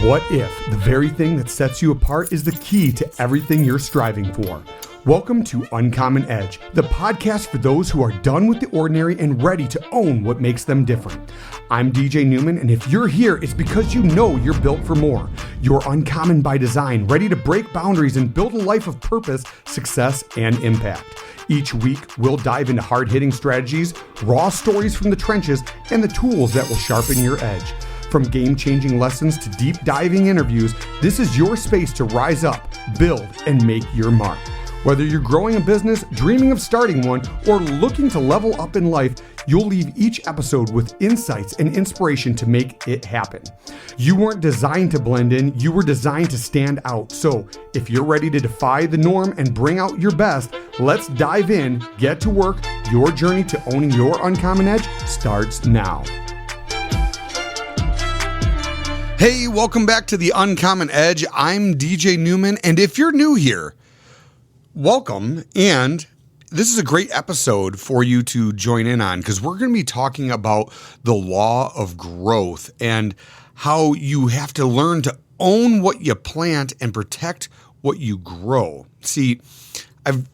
What if the very thing that sets you apart is the key to everything you're striving for? Welcome to Uncommon Edge, the podcast for those who are done with the ordinary and ready to own what makes them different. I'm DJ Neuman, and if you're here, it's because you know you're built for more. You're uncommon by design, ready to break boundaries and build a life of purpose, success, and impact. Each week, we'll dive into hard-hitting strategies, raw stories from the trenches, and the tools that will sharpen your edge. From game-changing lessons to deep-diving interviews, this is your space to rise up, build, and make your mark. Whether you're growing a business, dreaming of starting one, or looking to level up in life, you'll leave each episode with insights and inspiration to make it happen. You weren't designed to blend in, you were designed to stand out. So if you're ready to defy the norm and bring out your best, let's dive in, get to work. Your journey to owning your uncommon edge starts now. Hey, welcome back to the Uncommon Edge. I'm DJ Neuman, and if you're new here, welcome. And this is a great episode for you to join in on because we're going to be talking about the law of growth and how you have to learn to own what you plant and protect what you grow. See, I've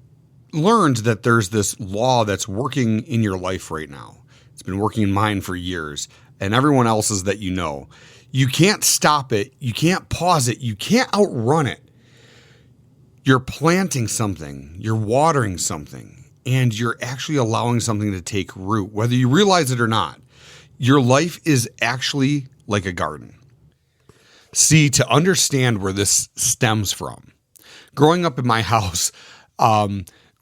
learned that there's this law that's working in your life right now. It's been working in mine for years, and everyone else's that you know. You can't stop it. You can't pause it. You can't outrun it. You're planting something, you're watering something, and you're actually allowing something to take root, whether you realize it or not. Your life is actually like a garden. See, to understand where this stems from, growing up in my house,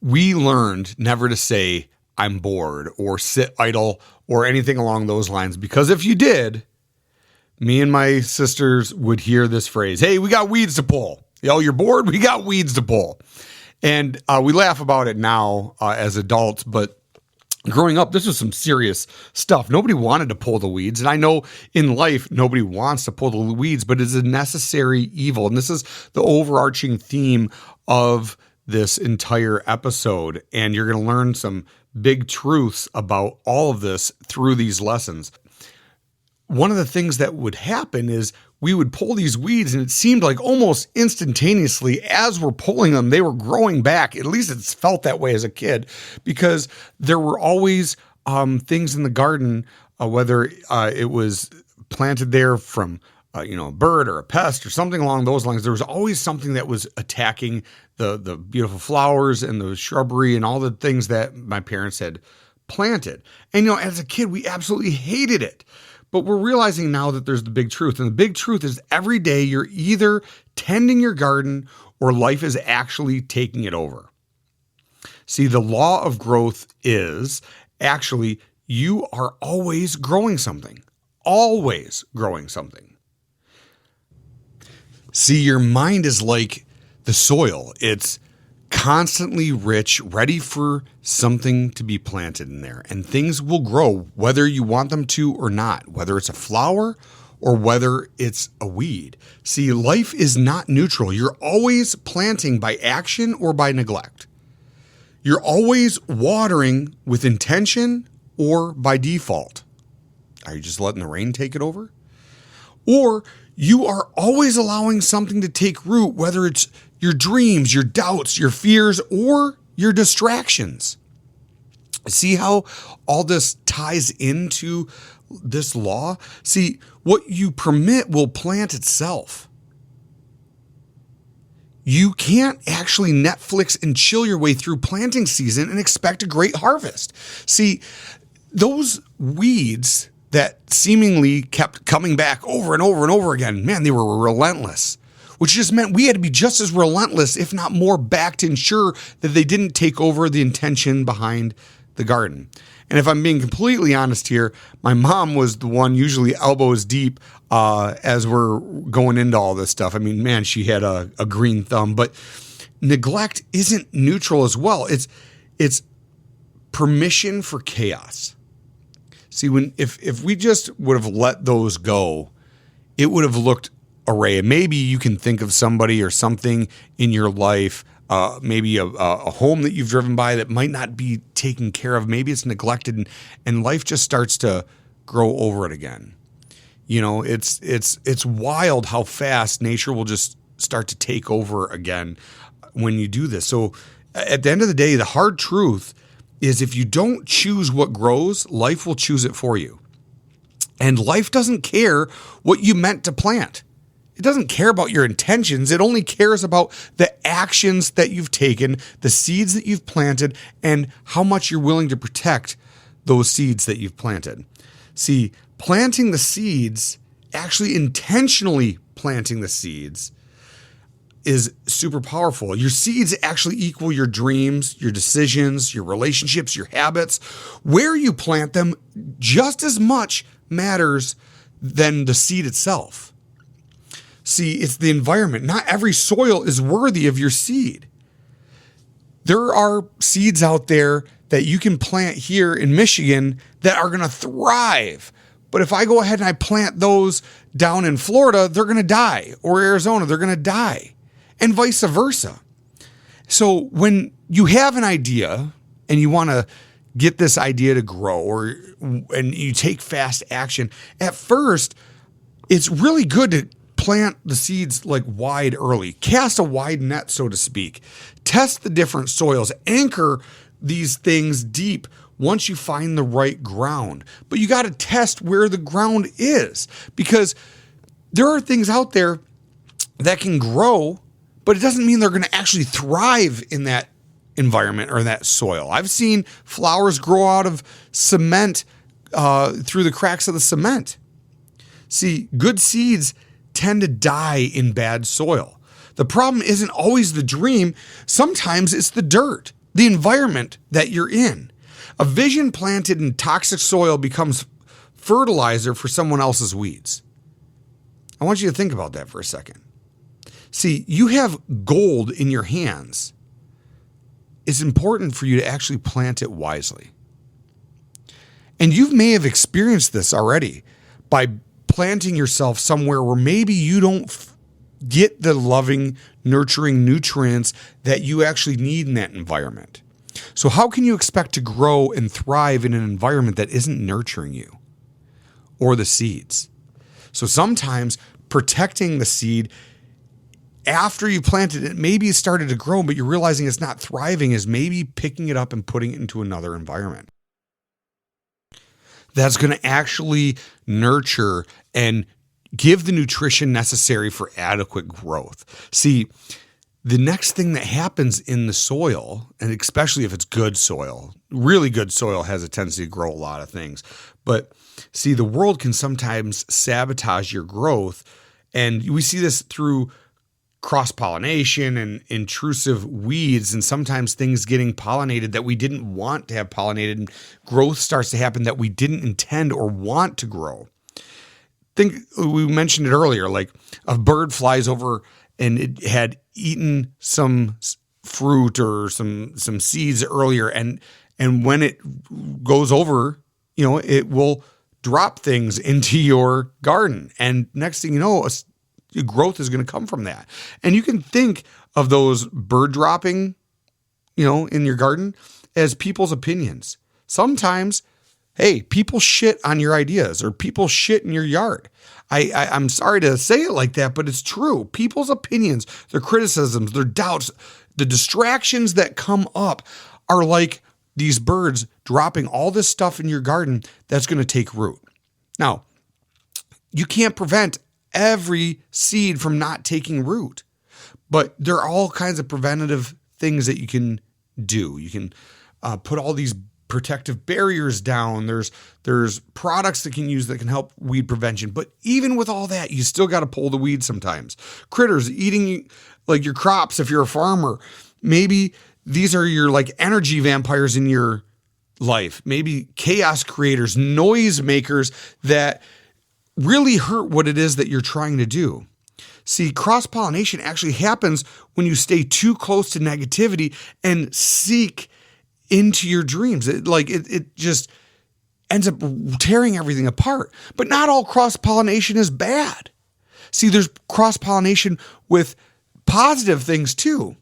we learned never to say, I'm bored, or sit idle, or anything along those lines, because if you did, me and my sisters would hear this phrase, hey, we got weeds to pull. Yo, you're bored? We got weeds to pull. And we laugh about it now as adults, but growing up, this was some serious stuff. Nobody wanted to pull the weeds. And I know in life, nobody wants to pull the weeds, but it's a necessary evil. And this is the overarching theme of this entire episode. And you're going to learn some big truths about all of this through these lessons. One of the things that would happen is we would pull these weeds, and it seemed like almost instantaneously as we're pulling them, they were growing back. At least it's felt that way as a kid, because there were always things in the garden, whether it was planted there from a bird or a pest or something along those lines. There was always something that was attacking the beautiful flowers and the shrubbery and all the things that my parents had planted. And as a kid, we absolutely hated it. But we're realizing now that there's the big truth. And the big truth is every day you're either tending your garden or life is actually taking it over. See, the law of growth is actually you are always growing something. Always growing something. See, your mind is like the soil. It's constantly rich, ready for something to be planted in there. And things will grow whether you want them to or not, whether it's a flower or whether it's a weed. See, life is not neutral. You're always planting by action or by neglect. You're always watering with intention or by default. Are you just letting the rain take it over? Or you are always allowing something to take root, whether it's your dreams, your doubts, your fears, or your distractions. See how all this ties into this law? See, what you permit will plant itself. You can't actually Netflix and chill your way through planting season and expect a great harvest. See, those weeds that seemingly kept coming back over and over and over again, man, they were relentless. Which just meant we had to be just as relentless, if not more, back to ensure that they didn't take over the intention behind the garden. And if I'm being completely honest here, my mom was the one usually elbows deep as we're going into all this stuff. I mean, man, she had a green thumb, but neglect isn't neutral as well. It's permission for chaos. See, if we just would have let those go, it would have looked array. And maybe you can think of somebody or something in your life, maybe a home that you've driven by that might not be taken care of. Maybe it's neglected and life just starts to grow over it again. It's wild how fast nature will just start to take over again when you do this. So at the end of the day, the hard truth is if you don't choose what grows, life will choose it for you. And life doesn't care what you meant to plant. It doesn't care about your intentions. It only cares about the actions that you've taken, the seeds that you've planted, and how much you're willing to protect those seeds that you've planted. See, planting the seeds, actually intentionally planting the seeds, is super powerful. Your seeds actually equal your dreams, your decisions, your relationships, your habits. Where you plant them just as much matters than the seed itself. See, it's the environment. Not every soil is worthy of your seed. There are seeds out there that you can plant here in Michigan that are going to thrive. But if I go ahead and I plant those down in Florida, they're going to die. Or Arizona, they're going to die. And vice versa. So when you have an idea and you want to get this idea to grow, and you take fast action, at first, it's really good to plant the seeds like wide early. Cast a wide net, so to speak. Test the different soils. Anchor these things deep once you find the right ground. But you got to test where the ground is, because there are things out there that can grow, but it doesn't mean they're going to actually thrive in that environment or that soil. I've seen flowers grow out of cement through the cracks of the cement. See, good seeds tend to die in bad soil. The problem isn't always the dream. Sometimes it's the dirt, the environment that you're in. A vision planted in toxic soil becomes fertilizer for someone else's weeds. I want you to think about that for a second. See, you have gold in your hands. It's important for you to actually plant it wisely. And you may have experienced this already by planting yourself somewhere where maybe you don't get the loving, nurturing nutrients that you actually need in that environment. So how can you expect to grow and thrive in an environment that isn't nurturing you or the seeds? So sometimes protecting the seed after you planted it, maybe it started to grow, but you're realizing it's not thriving, is maybe picking it up and putting it into another environment that's going to actually nurture and give the nutrition necessary for adequate growth. See, the next thing that happens in the soil, and especially if it's good soil, really good soil has a tendency to grow a lot of things. But see, the world can sometimes sabotage your growth. And we see this through cross-pollination and intrusive weeds, and sometimes things getting pollinated that we didn't want to have pollinated, and growth starts to happen that we didn't intend or want to grow. Think, we mentioned it earlier, like a bird flies over and it had eaten some fruit or some seeds earlier, and when it goes over, it will drop things into your garden, and next thing you know, growth is going to come from that. And you can think of those bird dropping, in your garden as people's opinions. Sometimes, hey, people shit on your ideas, or people shit in your yard. I'm sorry to say it like that, but it's true. People's opinions, their criticisms, their doubts, the distractions that come up are like these birds dropping all this stuff in your garden that's going to take root. Now, you can't prevent every seed from not taking root, but there are all kinds of preventative things that you can do. You can put all these protective barriers down. There's products that can use that can help weed prevention. But even with all that, you still got to pull the weeds sometimes. Critters eating like your crops if you're a farmer. Maybe these are your like energy vampires in your life. Maybe chaos creators, noise makers that really hurt what it is that you're trying to do. See, cross-pollination actually happens when you stay too close to negativity and seek into your dreams. It just ends up tearing everything apart. But not all cross-pollination is bad. See, there's cross-pollination with positive things too.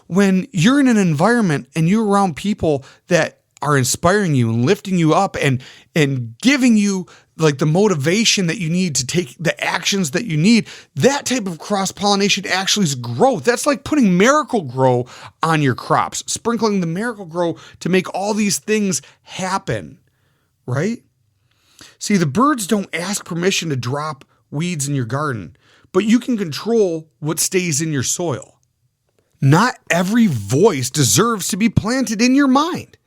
When you're in an environment and you're around people that are inspiring you and lifting you up and giving you like the motivation that you need to take the actions that you need, that type of cross-pollination actually is growth. That's like putting Miracle-Gro on your crops, sprinkling the Miracle-Gro to make all these things happen, right? See, the birds don't ask permission to drop weeds in your garden, but you can control what stays in your soil. Not every voice deserves to be planted in your mind.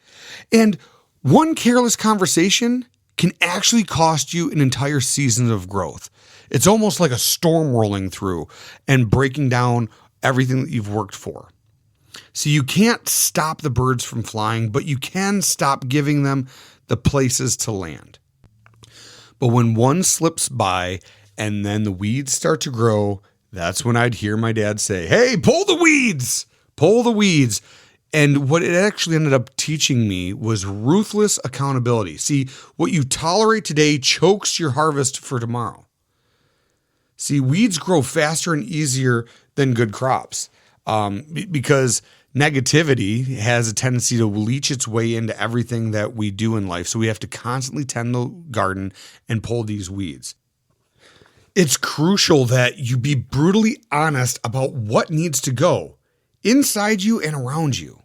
And one careless conversation can actually cost you an entire season of growth. It's almost like a storm rolling through and breaking down everything that you've worked for. So you can't stop the birds from flying, but you can stop giving them the places to land. But when one slips by and then the weeds start to grow, that's when I'd hear my dad say, "Hey, pull the weeds, pull the weeds." And what it actually ended up teaching me was ruthless accountability. See, what you tolerate today chokes your harvest for tomorrow. See, weeds grow faster and easier than good crops because negativity has a tendency to leach its way into everything that we do in life. So we have to constantly tend the garden and pull these weeds. It's crucial that you be brutally honest about what needs to go inside you and around you.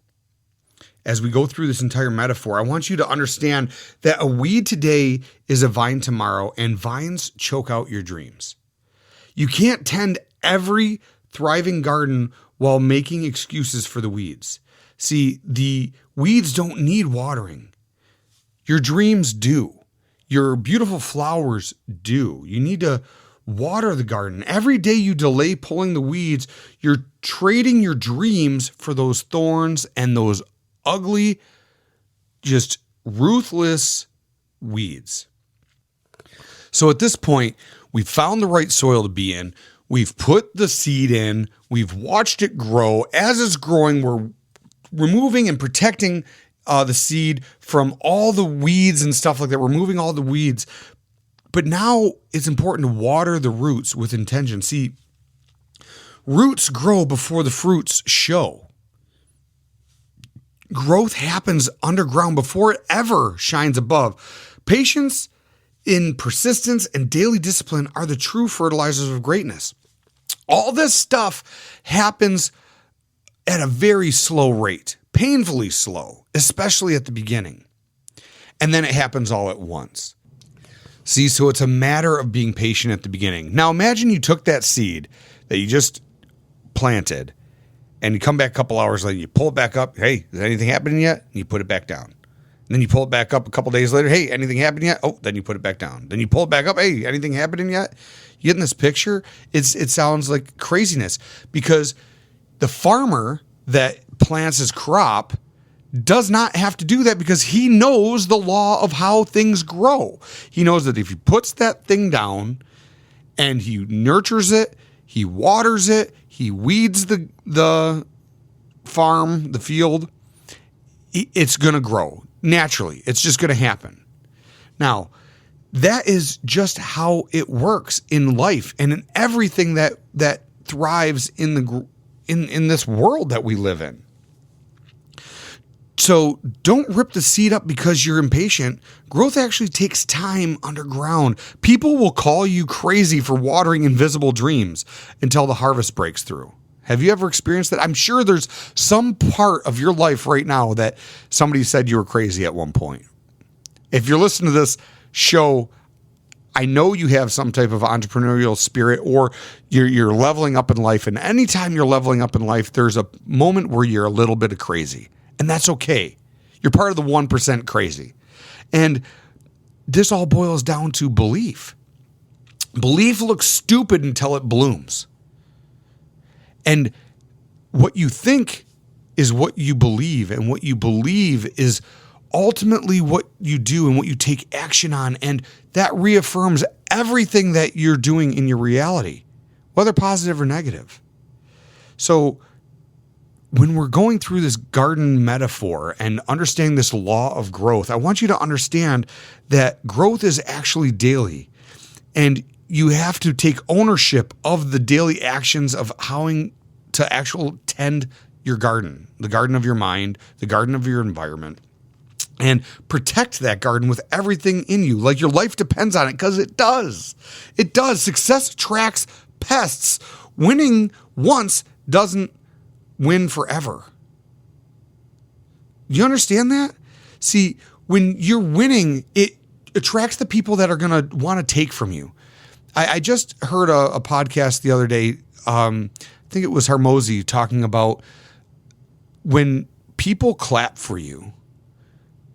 As we go through this entire metaphor, I want you to understand that a weed today is a vine tomorrow, and vines choke out your dreams. You can't tend every thriving garden while making excuses for the weeds. See, the weeds don't need watering. Your dreams do. Your beautiful flowers do. You need to water the garden. Every day you delay pulling the weeds, you're trading your dreams for those thorns and those ugly, just ruthless weeds. So at this point, we've found the right soil to be in. We've put the seed in. We've watched it grow. As it's growing, we're removing and protecting the seed from all the weeds and stuff like that. We're removing all the weeds. But now it's important to water the roots with intention. See, roots grow before the fruits show. Growth happens underground before it ever shines above. Patience in persistence and daily discipline are the true fertilizers of greatness. All this stuff happens at a very slow rate, painfully slow, especially at the beginning. And then it happens all at once. See, so it's a matter of being patient at the beginning. Now imagine you took that seed that you just planted and you come back a couple hours later, you pull it back up. Hey, is anything happening yet? And you put it back down. And then you pull it back up a couple days later. Hey, anything happening yet? Oh, then you put it back down. Then you pull it back up. Hey, anything happening yet? You getting this picture? It sounds like craziness because the farmer that plants his crop does not have to do that because he knows the law of how things grow. He knows that if he puts that thing down and he nurtures it, he waters it, he weeds the farm, the field, it's going to grow naturally. It's just going to happen. Now, that is just how it works in life and in everything that thrives in this world that we live in. So don't rip the seed up because you're impatient. Growth actually takes time underground. People will call you crazy for watering invisible dreams until the harvest breaks through. Have you ever experienced that? I'm sure there's some part of your life right now that somebody said you were crazy at one point. If you're listening to this show, I know you have some type of entrepreneurial spirit or you're leveling up in life. And anytime you're leveling up in life, there's a moment where you're a little bit of crazy. And that's okay. You're part of the 1% crazy. And this all boils down to belief. Belief looks stupid until it blooms. And what you think is what you believe. And what you believe is ultimately what you do and what you take action on. And that reaffirms everything that you're doing in your reality, whether positive or negative. So when we're going through this garden metaphor and understanding this law of growth, I want you to understand that growth is actually daily. And you have to take ownership of the daily actions of how to actually tend your garden, the garden of your mind, the garden of your environment. and protect that garden with everything in you. Like your life depends on it, because it does. It does. Success attracts pests. Winning once doesn't win forever. You understand that? See, when you're winning, it attracts the people that are going to want to take from you. I just heard a podcast the other day. I think it was Harmozy talking about when people clap for you,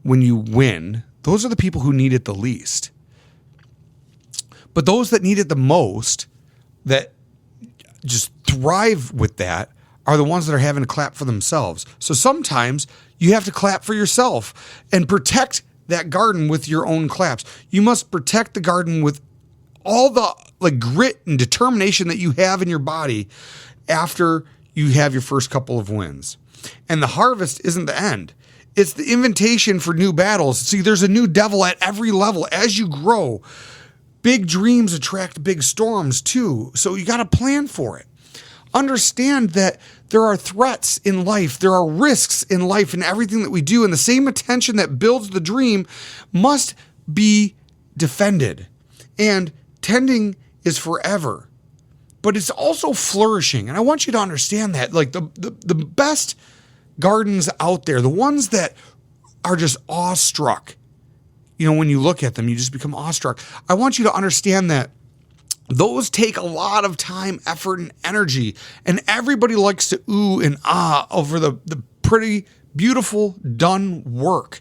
when you win, those are the people who need it the least. But those that need it the most, that just thrive with that, are the ones that are having to clap for themselves. So sometimes you have to clap for yourself and protect that garden with your own claps. You must protect the garden with all the grit and determination that you have in your body after you have your first couple of wins. And the harvest isn't the end. It's the invitation for new battles. See, there's a new devil at every level as you grow. Big dreams attract big storms too. So you got to plan for it. Understand that there are threats in life. There are risks in life and everything that we do. And the same attention that builds the dream must be defended. And tending is forever. But it's also flourishing. And I want you to understand that. Like the best gardens out there, the ones that are just awestruck, when you look at them, you just become awestruck. I want you to understand that those take a lot of time, effort, and energy. And everybody likes to ooh and ah over the pretty, beautiful, done work.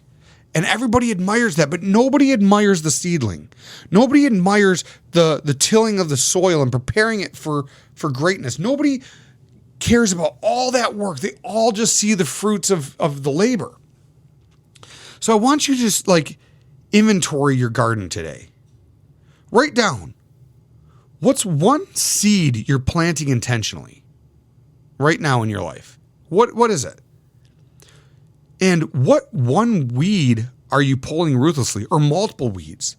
And everybody admires that, but nobody admires the seedling. Nobody admires the tilling of the soil and preparing it for greatness. Nobody cares about all that work. They all just see the fruits of the labor. So I want you to just inventory your garden today. Write down, what's one seed you're planting intentionally right now in your life? What is it? And what one weed are you pulling ruthlessly, or multiple weeds?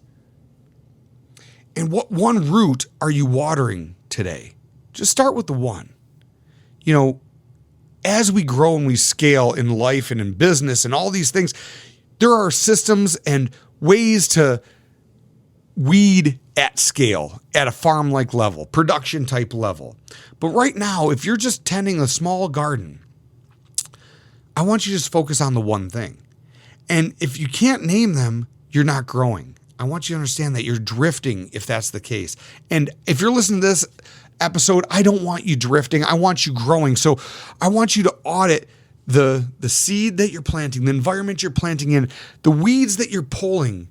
And what one root are you watering today? Just start with the one. As we grow and we scale in life and in business and all these things, there are systems and ways to weed at scale, at a farm-like level, production type level. But right now, if you're just tending a small garden, I want you to just focus on the one thing. And if you can't name them, you're not growing. I want you to understand that you're drifting if that's the case. And if you're listening to this episode, I don't want you drifting. I want you growing. So I want you to audit the seed that you're planting, the environment you're planting in, the weeds that you're pulling,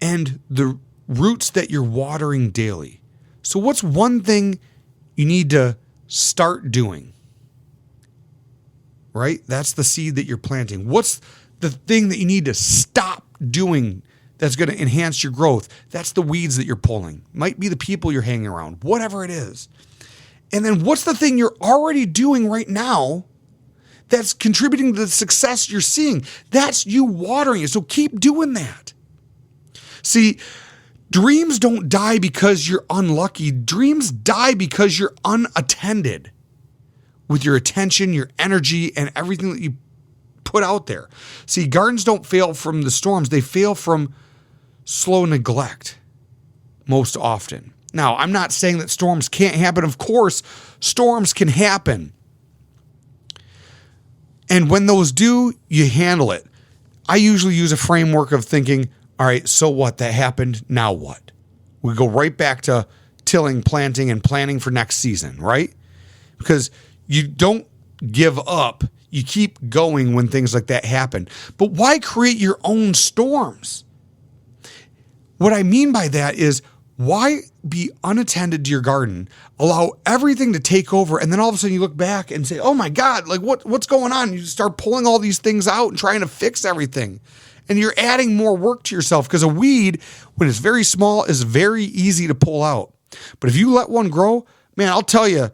and the roots that you're watering daily. So what's one thing you need to start doing? Right? That's the seed that you're planting. What's the thing that you need to stop doing that's going to enhance your growth? That's the weeds that you're pulling. Might be the people you're hanging around, whatever it is. And then what's the thing you're already doing right now that's contributing to the success you're seeing? That's you watering it. So keep doing that. See, dreams don't die because you're unlucky. Dreams die because you're unattended with your attention, your energy, and everything that you put out there. See, gardens don't fail from the storms. They fail from slow neglect most often. Now, I'm not saying that storms can't happen. Of course, storms can happen. And when those do, you handle it. I usually use a framework of thinking, all right, so what? That happened. Now what? We go right back to tilling, planting, and planning for next season, right? Because you don't give up. You keep going when things like that happen. But why create your own storms? What I mean by that is, why be unattended to your garden, allow everything to take over, and then all of a sudden you look back and say, oh my God, what's going on? You start pulling all these things out and trying to fix everything. And you're adding more work to yourself, because a weed, when it's very small, is very easy to pull out. But if you let one grow, man, I'll tell you,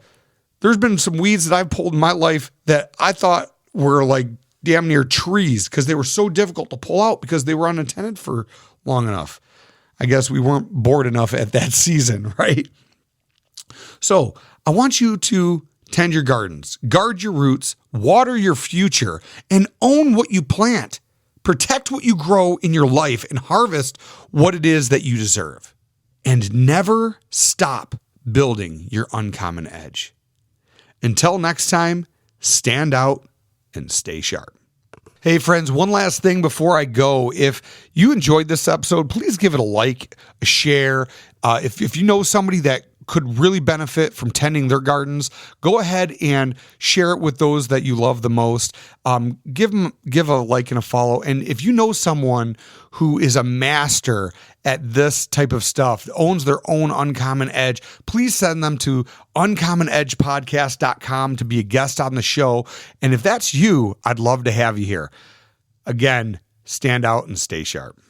there's been some weeds that I've pulled in my life that I thought were like damn near trees, because they were so difficult to pull out because they were unattended for long enough. I guess we weren't bored enough at that season, right? So I want you to tend your gardens, guard your roots, water your future, and own what you plant. protect what you grow in your life, and harvest what it is that you deserve. And never stop building your uncommon edge. Until next time, stand out and stay sharp. Hey friends, one last thing before I go. If you enjoyed this episode, please give it a like, a share. If you know somebody that could really benefit from tending their gardens, go ahead and share it with those that you love the most. Give a like and a follow. And if you know someone who is a master at this type of stuff, owns their own uncommon edge, please send them to uncommonedgepodcast.com to be a guest on the show. And if that's you, I'd love to have you here. Again, stand out and stay sharp.